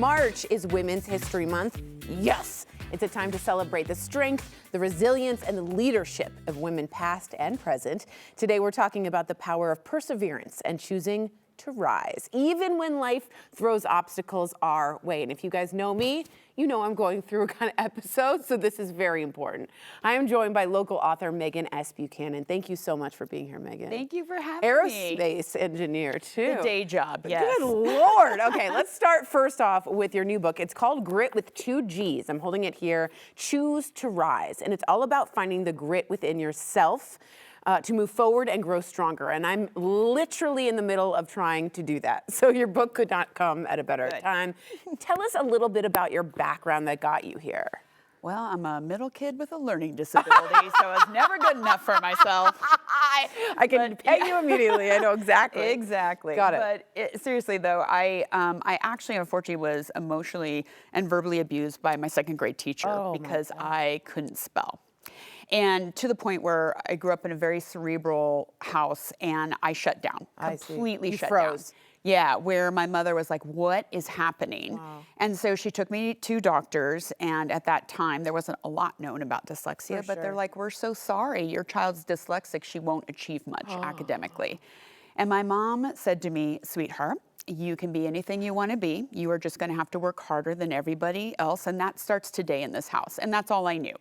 March is Women's History Month. Yes, it's a time to celebrate the strength, the resilience, and the leadership of women past and present. Today, we're talking about the power of perseverance and choosing to rise, even when life throws obstacles our way. And if you guys know me, you know I'm going through a kind of episode, so this is very important. I am joined by local author Meghan S. Buchanan. Thank you so much for being here, Meghan. Thank you for having me. Aerospace engineer, too. The day job, yes. Good Lord. Okay, let's start first off with your new book. It's called Grit with 2 G's. I'm holding it here. Choose to Rise. And it's all about finding the grit within yourself to move forward and grow stronger. And I'm literally in the middle of trying to do that. So your book could not come at a better time. Tell us a little bit about your background that got you here. Well, I'm a middle kid with a learning disability, so it's never good enough for myself. I can peg you immediately. I know exactly. Exactly. Got it. But seriously, though, I actually, unfortunately, was emotionally and verbally abused by my second grade teacher because I couldn't spell. And to the point where I grew up in a very cerebral house and I shut down, completely shut down. Yeah, where my mother was like, what is happening? Wow. And so she took me to doctors, and at that time, there wasn't a lot known about dyslexia, but they're like, we're so sorry, your child's dyslexic, she won't achieve much academically. And my mom said to me, sweetheart, you can be anything you want to be. You are just going to have to work harder than everybody else, and that starts today in this house. And that's all I knew.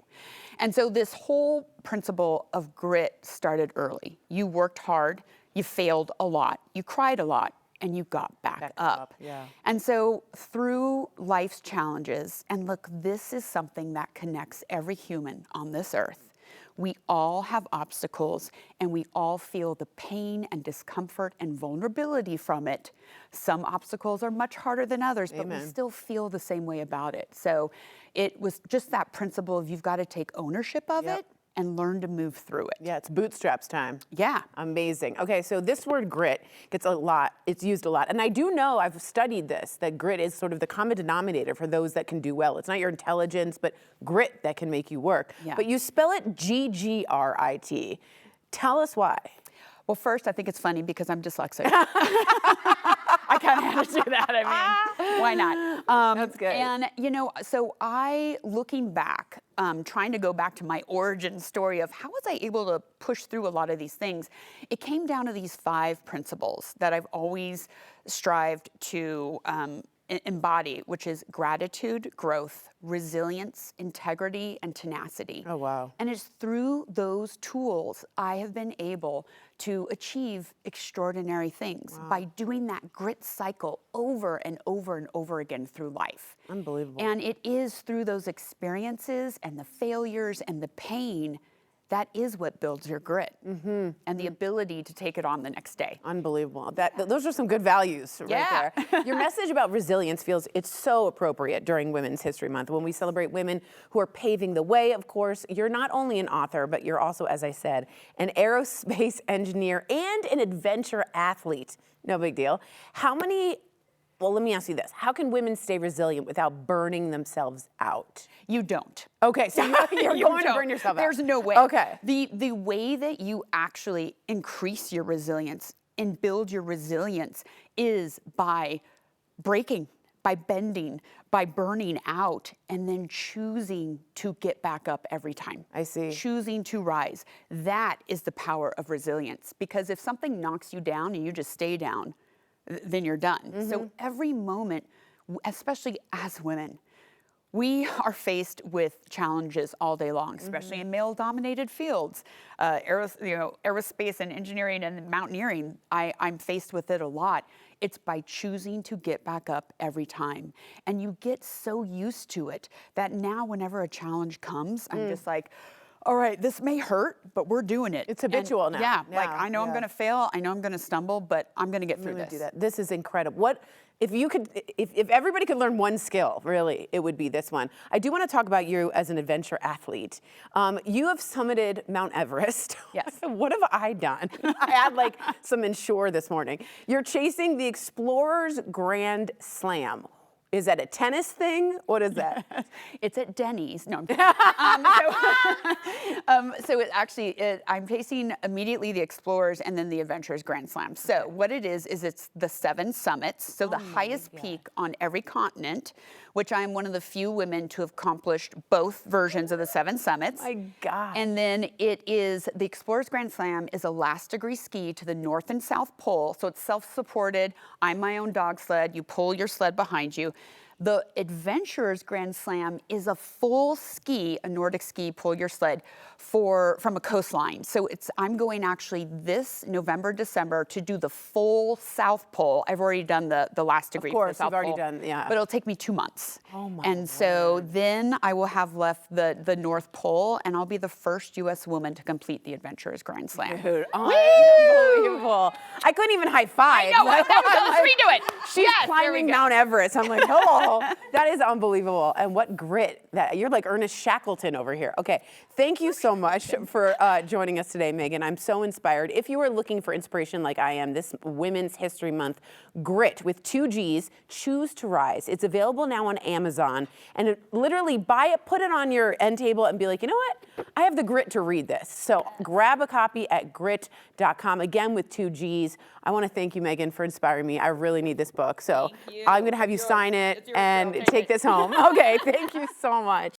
And so this whole principle of grit started early. You worked hard, you failed a lot, you cried a lot, and you got back up. Yeah. And so through life's challenges, and look, this is something that connects every human on this earth. We all have obstacles, and we all feel the pain and discomfort and vulnerability from it. Some obstacles are much harder than others, but we still feel the same way about it. So it was just that principle of you've got to take ownership of it and learn to move through it. Yeah, it's bootstraps time. Yeah. Amazing. Okay, so this word grit gets it's used a lot. And I do know, I've studied this, that grit is sort of the common denominator for those that can do well. It's not your intelligence, but grit that can make you work. Yeah. But you spell it G-G-R-I-T. Tell us why. Well, first, I think it's funny because I'm dyslexic. I kind of had to do that. I mean, why not? That's good. And, you know, so looking back, trying to go back to my origin story of how was I able to push through a lot of these things, it came down to these 5 principles that I've always strived to embody, which is gratitude, growth, resilience, integrity, and tenacity. Oh, wow. And it's through those tools I have been able to achieve extraordinary things by doing that grit cycle over and over and over again through life. Unbelievable. And it is through those experiences and the failures and the pain that is what builds your grit and the ability to take it on the next day. Unbelievable. Those are some good values right there. Your message about resilience it's so appropriate during Women's History Month. When we celebrate women who are paving the way, of course, you're not only an author, but you're also, as I said, an aerospace engineer and an adventure athlete. No big deal. Well, let me ask you this. How can women stay resilient without burning themselves out? You don't. Okay, so you're going to burn yourself out. There's no way. Okay. The way that you actually increase your resilience and build your resilience is by breaking, by bending, by burning out, and then choosing to get back up every time. I see. Choosing to rise. That is the power of resilience. Because if something knocks you down and you just stay down, then you're done. So every moment, especially as women, we are faced with challenges all day long, especially in male-dominated fields. Aerospace and engineering and mountaineering, I'm faced with it a lot. It's by choosing to get back up every time. And you get so used to it that now whenever a challenge comes, I'm just like, all right, this may hurt, but we're doing it. It's habitual now. Yeah, like I know I'm going to fail, I know I'm going to stumble, but I'm going to get through this. Do that. This is incredible. If everybody could learn one skill, really, it would be this one. I do want to talk about you as an adventure athlete. You have summited Mount Everest. Yes. What have I done? I had like some Ensure this morning. You're chasing the Explorer's Grand Slam. Is that a tennis thing? What is that? It's at Denny's. No, I'm kidding. So it actually, I'm facing immediately the Explorers and then the Adventurers Grand Slam. So what it is it's the 7 summits. So the highest peak on every continent, which I'm one of the few women to have accomplished both versions of the 7 summits. My God. And then it is, the Explorers Grand Slam is a last degree ski to the North and South Pole. So it's self-supported. I'm my own dog sled. You pull your sled behind you. The Adventurers Grand Slam is a full ski, a Nordic ski, pull your sled from a coastline. So I'm going actually this November, December to do the full South Pole. I've already done the last degree. Of course, for the South you've already Pole, done, yeah. But it'll take me 2 months. Oh my And so then I will have left the North Pole, and I'll be the first U.S. woman to complete the Adventurers Grand Slam. Dude, unbelievable. I couldn't even high five. I know, let's redo it. She's climbing Mount Everest. I'm like, hello. That is unbelievable. And what grit. You're like Ernest Shackleton over here. Okay, thank you so much for joining us today, Meghan. I'm so inspired. If you are looking for inspiration like I am this Women's History Month, Grit with 2 G's, Choose to Rise. It's available now on Amazon. And literally buy it, put it on your end table and be like, you know what? I have the grit to read this. So grab a copy at grit.com, again with 2 G's. I want to thank you, Meghan, for inspiring me. I really need this book. So I'm going to have you sign it and take this home. Okay, thank you so much.